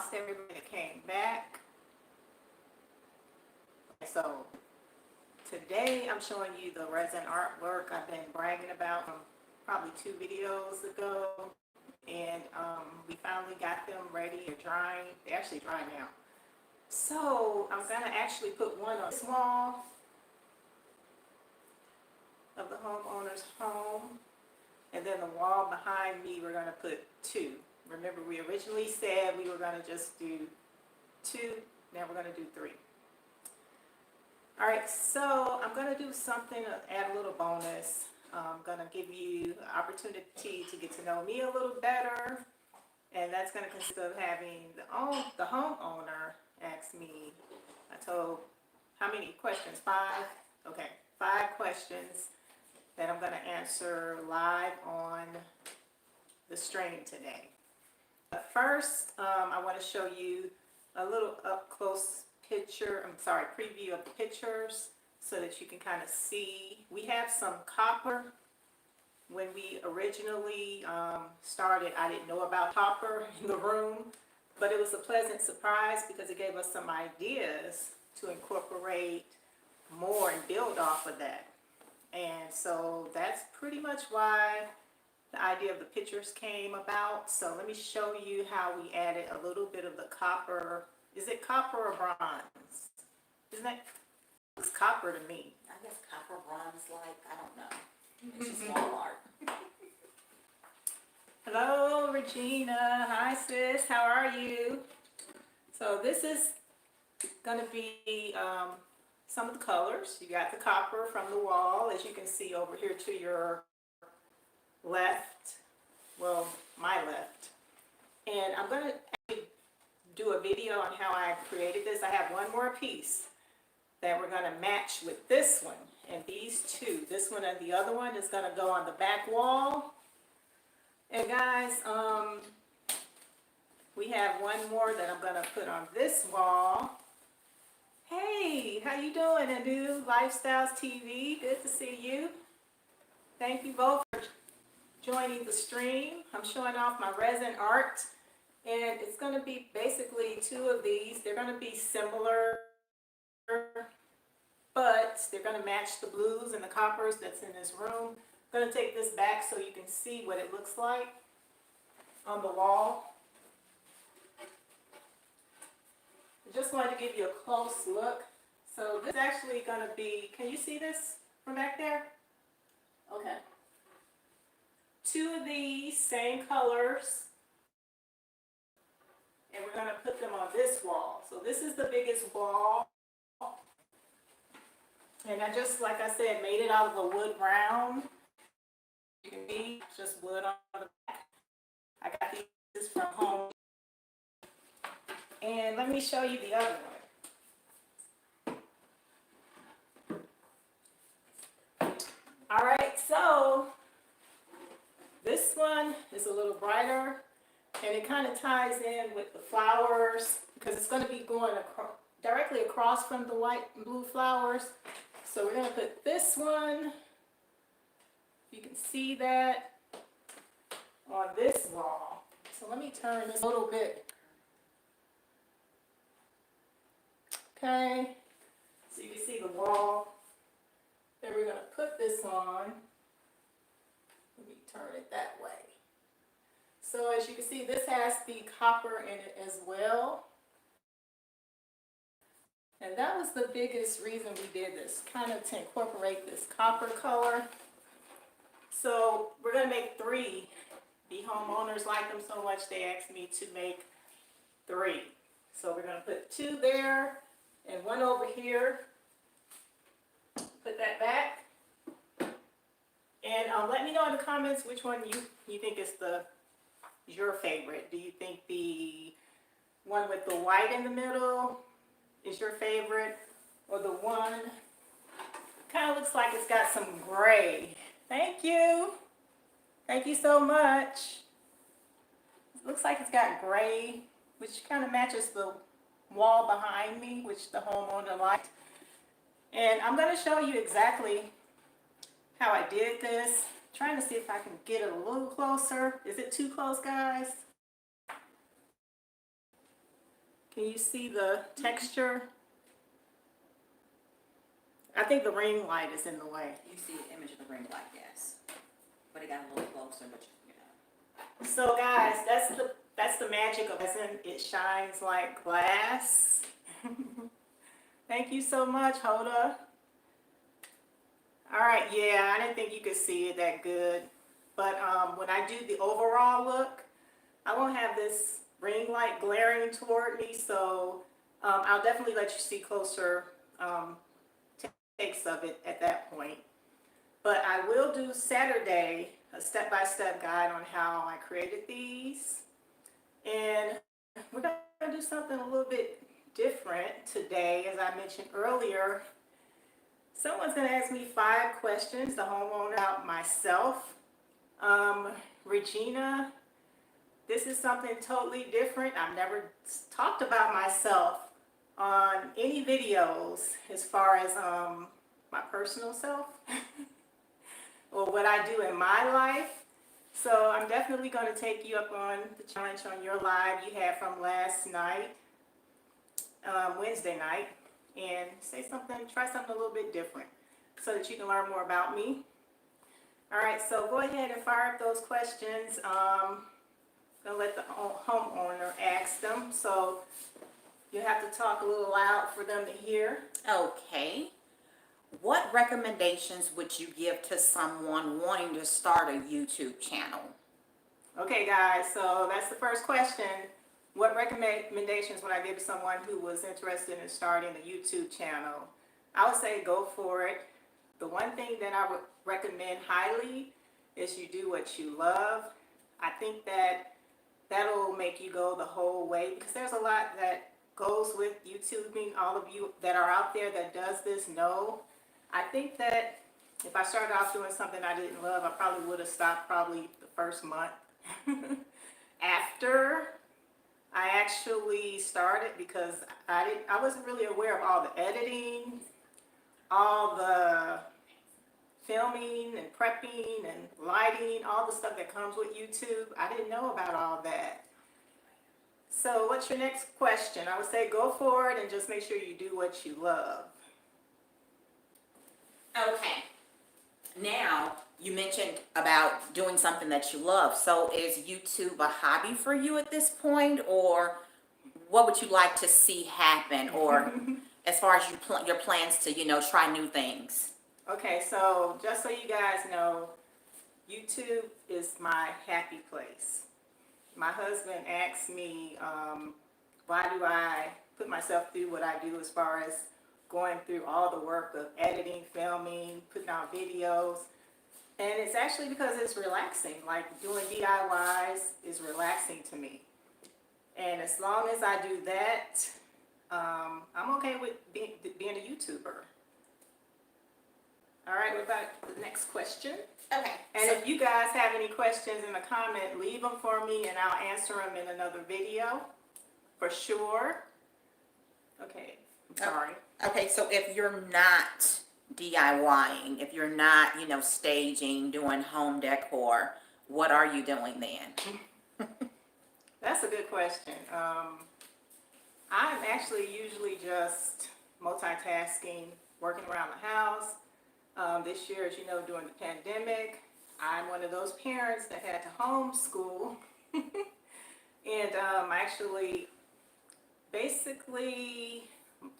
lost everybody that came back. So today I'm showing you the resin artwork I've been bragging about from probably 2 videos ago. And we finally got them ready. They're drying. They're actually dry now. So I'm going to actually put one on this wall of the homeowner's home. And then the wall behind me, we're going to put 2. Remember, we originally said we were going to just do 2. Now we're going to do 3. All right, so I'm going to do something to add a little bonus. I'm going to give you an opportunity to get to know me a little better. And that's going to consist of having the homeowner ask me, I told, how many questions? 5? Okay, 5 questions that I'm going to answer live on the stream today. But first, I want to show you a little up-close preview of the pictures so that you can kind of see. We have some copper. When we originally started, I didn't know about copper in the room, but it was a pleasant surprise because it gave us some ideas to incorporate more and build off of that. And so that's pretty much why the idea of the pictures came about. So let me show you how we added a little bit of the copper. Is it copper or bronze? Isn't that? It's copper to me. I guess copper, bronze, like, I don't know. It's just wall art. Hello, Regina. Hi, sis. How are you? So this is going to be some of the colors. You got the copper from the wall, as you can see over here to your left. Well, my left. And I'm going to do a video on how I created this. I have one more piece that we're going to match with this one. And these 2, this one and the other one, is going to go on the back wall. And guys, we have one more that I'm going to put on this wall. Hey, how you doing, Anu Lifestyles TV? Good to see you. Thank you both for joining the stream. I'm showing off my resin art. And it's going to be basically 2 of these. They're going to be similar, but they're going to match the blues and the coppers that's in this room. I'm going to take this back so you can see what it looks like on the wall. I just wanted to give you a close look. So this is actually going to be, can you see this from back there? Okay. 2 of these, same colors. And we're going to put them on this wall. So this is the biggest wall. And I just, like I said, made it out of a wood round. You can see just wood on the back. I got these from home. And let me show you the other one. All right, so this one is a little brighter. And it kind of ties in with the flowers because it's going to be going directly across from the white and blue flowers. So we're going to put this one, you can see that, on this wall. So let me turn this a little bit. Okay, so you can see the wall. Then we're going to put this on. Let me turn it that way. So as you can see, this has the copper in it as well. And that was the biggest reason we did this, kind of to incorporate this copper color. So we're going to make 3. The homeowners like them so much, they asked me to make 3. So we're going to put 2 there and 1 over here. Put that back. And let me know in the comments which one you think is your favorite. Do you think the one with the white in the middle is your favorite, or the one kind of looks like it's got some gray? Thank you so much. It looks like it's got gray, which kind of matches the wall behind me, which the homeowner liked. And I'm going to show you exactly how I did this. Trying to see if I can get it a little closer. Is it too close, guys? Can you see the texture? I think the ring light is in the way. You see the image of the ring light, yes. But it got a little closer, but you know. So guys, that's the magic of resin. It shines like glass. Thank you so much, Hoda. All right, yeah, I didn't think you could see it that good. But when I do the overall look, I won't have this ring light glaring toward me, so I'll definitely let you see closer takes of it at that point. But I will do Saturday a step-by-step guide on how I created these. And we're going to do something a little bit different today. As I mentioned earlier, someone's going to ask me 5 questions, the homeowner, about myself. Regina, this is something totally different. I've never talked about myself on any videos as far as my personal self or what I do in my life. So I'm definitely going to take you up on the challenge on your live you had from last night, Wednesday night, and try something a little bit different so that you can learn more about me. All right, so go ahead and fire up those questions. I'm going to let the homeowner ask them, so you have to talk a little loud for them to hear. Okay. What recommendations would you give to someone wanting to start a YouTube channel? Okay, guys, so that's the first question. What recommendations would I give to someone who was interested in starting a YouTube channel? I would say go for it. The one thing that I would recommend highly is you do what you love. I think that'll make you go the whole way, because there's a lot that goes with YouTubing. All of you that are out there that does this know. I think that if I started off doing something I didn't love, I probably would have stopped probably the first month. After I actually started, because I wasn't really aware of all the editing, all the filming and prepping and lighting, all the stuff that comes with YouTube. I didn't know about all that. So what's your next question? I would say go for it and just make sure you do what you love. Okay. Now, you mentioned about doing something that you love. So is YouTube a hobby for you at this point, or what would you like to see happen, or as far as your plans to, try new things? Okay, so just so you guys know, YouTube is my happy place. My husband asks me, why do I put myself through what I do as far as going through all the work of editing, filming, putting out videos. And it's actually because it's relaxing. Like doing DIYs is relaxing to me. And as long as I do that, I'm okay with being a YouTuber. All right, what about the next question? Okay. And if you guys have any questions in the comment, leave them for me and I'll answer them in another video for sure. Okay, I'm sorry. Okay, so if you're not DIYing, if you're not, staging, doing home decor, what are you doing then? That's a good question. I'm actually usually just multitasking, working around the house. This year, as you know, during the pandemic, I'm one of those parents that had to homeschool. And actually, basically,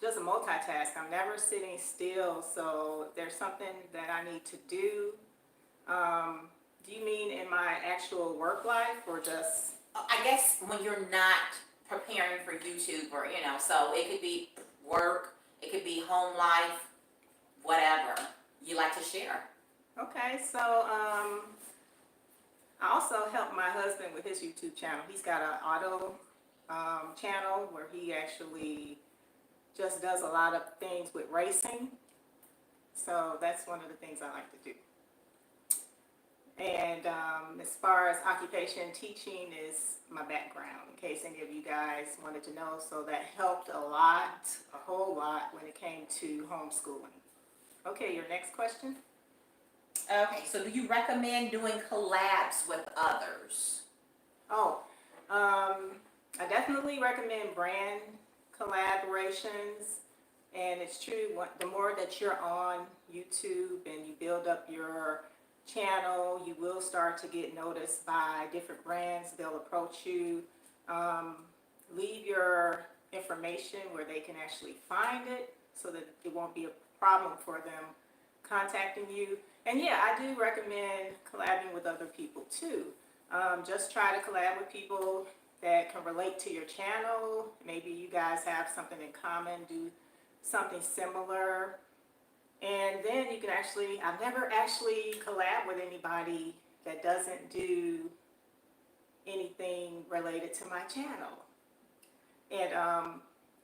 just a multitask. I'm never sitting still, so if there's something that I need to do. Do you mean in my actual work life or just? I guess when you're not preparing for YouTube, or so it could be work, it could be home life, whatever you like to share. Okay, so I also help my husband with his YouTube channel. He's got an auto channel where he actually just does a lot of things with racing. So that's one of the things I like to do. And as far as occupation, teaching is my background, in case any of you guys wanted to know. So that helped a lot, a whole lot, when it came to homeschooling. Okay, your next question? Okay, so do you recommend doing collabs with others? Oh, I definitely recommend brand collaborations. And it's true, the more that you're on YouTube and you build up your channel, you will start to get noticed by different brands. They'll approach you. Leave your information where they can actually find it so that it won't be a problem for them contacting you. And yeah, I do recommend collabing with other people too. Just try to collab with people that can relate to your channel. Maybe you guys have something in common, do something similar. And then you can actually, I've never actually collabed with anybody that doesn't do anything related to my channel. And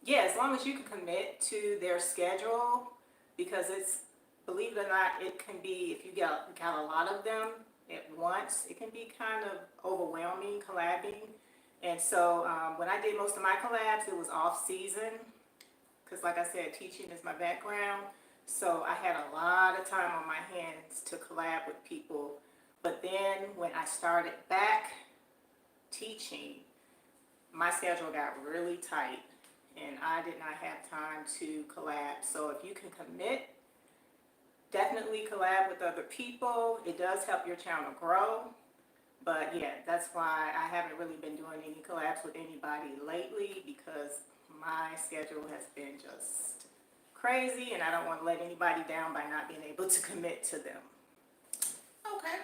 yeah, as long as you can commit to their schedule, because it's, believe it or not, it can be, if you got a lot of them at once, it can be kind of overwhelming collabing. And so when I did most of my collabs, it was off season, because like I said, teaching is my background. So I had a lot of time on my hands to collab with people. But then when I started back teaching, my schedule got really tight and I did not have time to collab. So if you can commit, definitely collab with other people. It does help your channel grow. But yeah, that's why I haven't really been doing any collabs with anybody lately, because my schedule has been just crazy and I don't want to let anybody down by not being able to commit to them. Okay.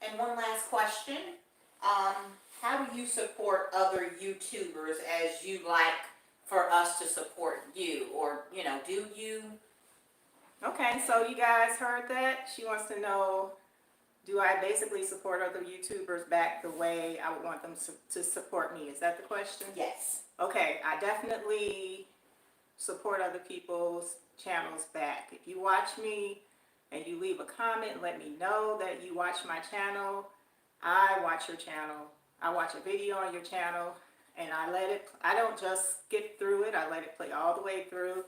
And one last question. How do you support other YouTubers as you like for us to support you? Or, you know, do you? Okay, so you guys heard that. She wants to know, do I basically support other YouTubers back the way I would want them to support me? Is that the question? Yes. Okay, I definitely support other people's channels back. If you watch me and you leave a comment, let me know that you watch my channel. I watch your channel. I watch a video on your channel and I don't just skip through it. I let it play all the way through.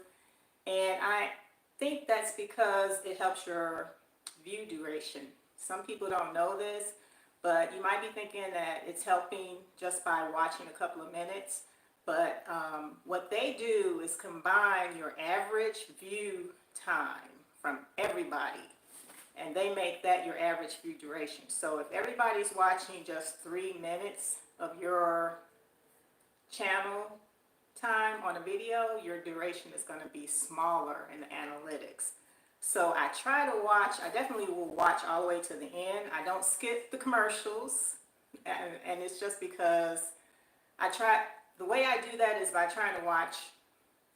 And I think that's because it helps your view duration. Some people don't know this, but you might be thinking that it's helping just by watching a couple of minutes. But what they do is combine your average view time from everybody, and they make that your average view duration. So if everybody's watching just 3 minutes of your channel time on a video, your duration is going to be smaller in the analytics. So I try to watch, I definitely will watch all the way to the end. I don't skip the commercials, and it's just because the way I do that is by trying to watch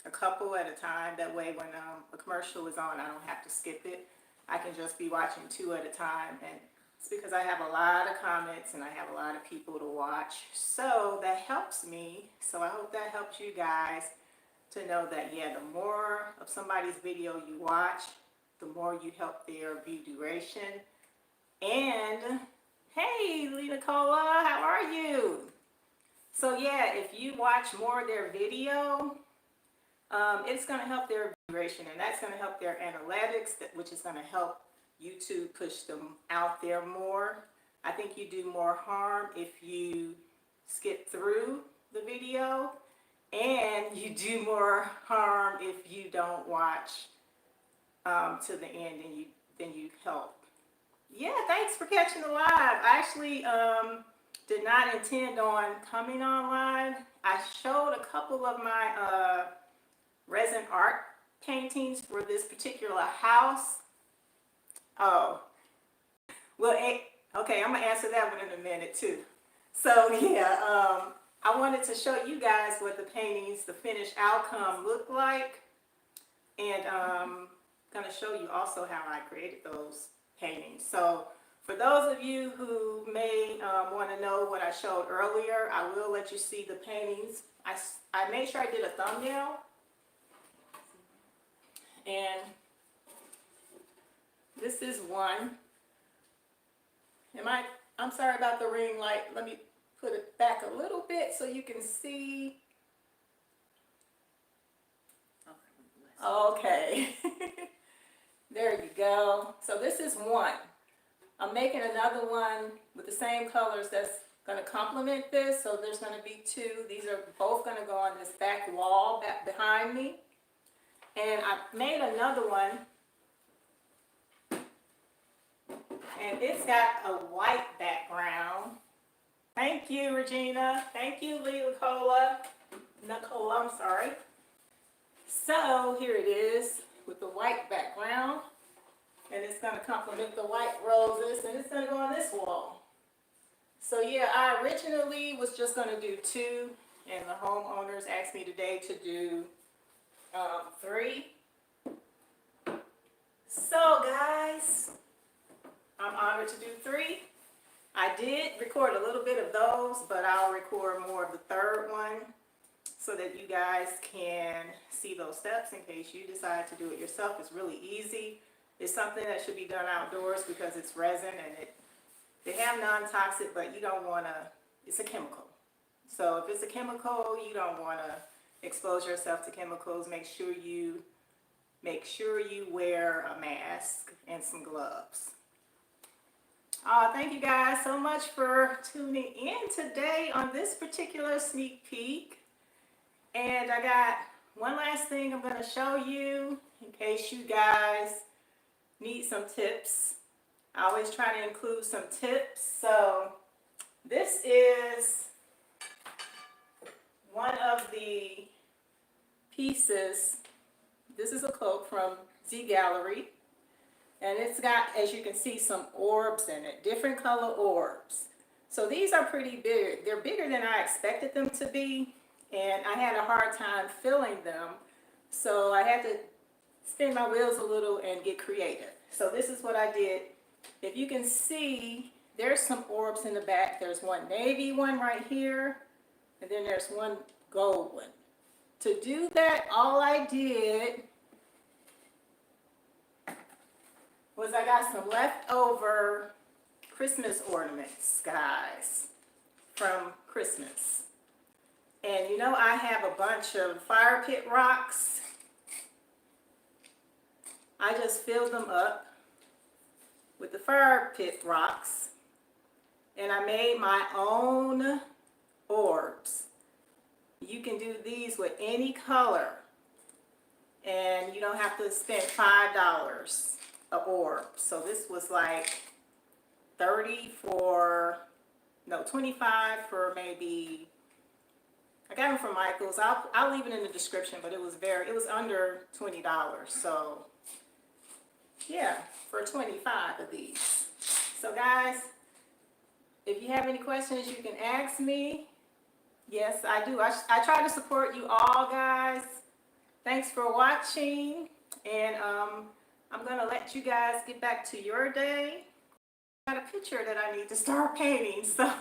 a couple at a time. That way when a commercial is on, I don't have to skip it. I can just be watching 2 at a time, and it's because I have a lot of comments and I have a lot of people to watch. So that helps me. So I hope that helps you guys to know that, yeah, the more of somebody's video you watch, the more you help their view duration. And hey, Lena Cola, how are you? So yeah, if you watch more of their video, it's going to help their duration, and that's going to help their analytics, which is going to help YouTube push them out there more. I think you do more harm if you skip through the video, and you do more harm if you don't watch to the end and you help. Yeah, thanks for catching the live. I actually did not intend on coming on live. I showed a couple of my resin art paintings for this particular house. Oh, well, okay, I'm gonna answer that one in a minute too. So yeah, I wanted to show you guys what the paintings, the finished outcome look like, and gonna show you also how I created those paintings. So for those of you who may want to know what I showed earlier, I will let you see the paintings. I made sure I did a thumbnail, and this is one. I'm sorry about the ring light. Let me put it back a little bit so you can see. Okay. There you go. So this is one. I'm making another one with the same colors that's gonna complement this, so there's gonna be two. These are both gonna go on this back wall back behind me. And I made another one, and it's got a white background. Thank you, Regina. Thank you, Nicola, I'm sorry. So here it is with the white background, and it's gonna complement the white roses, and it's gonna go on this wall. So yeah, I originally was just gonna do two, and the homeowners asked me today to do 3. So guys, I'm honored to do 3. I did record a little bit of those, but I'll record more of the third one so that you guys can see those steps in case you decide to do it yourself. It's really easy. It's something that should be done outdoors because it's resin, and they have non-toxic, but you don't want to, it's a chemical. So if it's a chemical, you don't want to expose yourself to chemicals. Make sure you wear a mask and some gloves. Thank you guys so much for tuning in today on this particular sneak peek. And I got one last thing I'm going to show you in case you guys need some tips. I always try to include some tips. So this is one of the pieces. This is a coat from Z Gallery. And it's got, as you can see, some orbs in it, different color orbs. So these are pretty big. They're bigger than I expected them to be, and I had a hard time filling them. So I had to spin my wheels a little and get creative. So this is what I did. If you can see, there's some orbs in the back. There's one navy one right here, and then there's one gold one. To do that, all I did was I got some leftover Christmas ornaments, guys, from Christmas. And you know, I have a bunch of fire pit rocks. I just filled them up with the fire pit rocks, and I made my own orbs. You can do these with any color, and you don't have to spend $5 a orb. So this was like 25 for maybe, I got them from Michael's. I'll leave it in the description, but it was under $20. So yeah, for 25 of these. So guys, if you have any questions, you can ask me. Yes, I do. I try to support you all, guys. Thanks for watching, and I'm gonna let you guys get back to your day. I got a picture that I need to start painting, so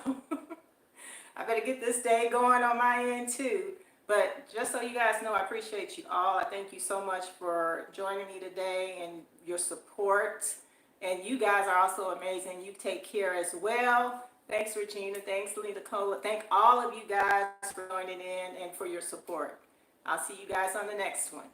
I better get this day going on my end too. But just so you guys know, I appreciate you all. I thank you so much for joining me today and your support. And you guys are also amazing. You take care as well. Thanks, Regina. Thanks, Nicola. Thank all of you guys for joining in and for your support. I'll see you guys on the next one.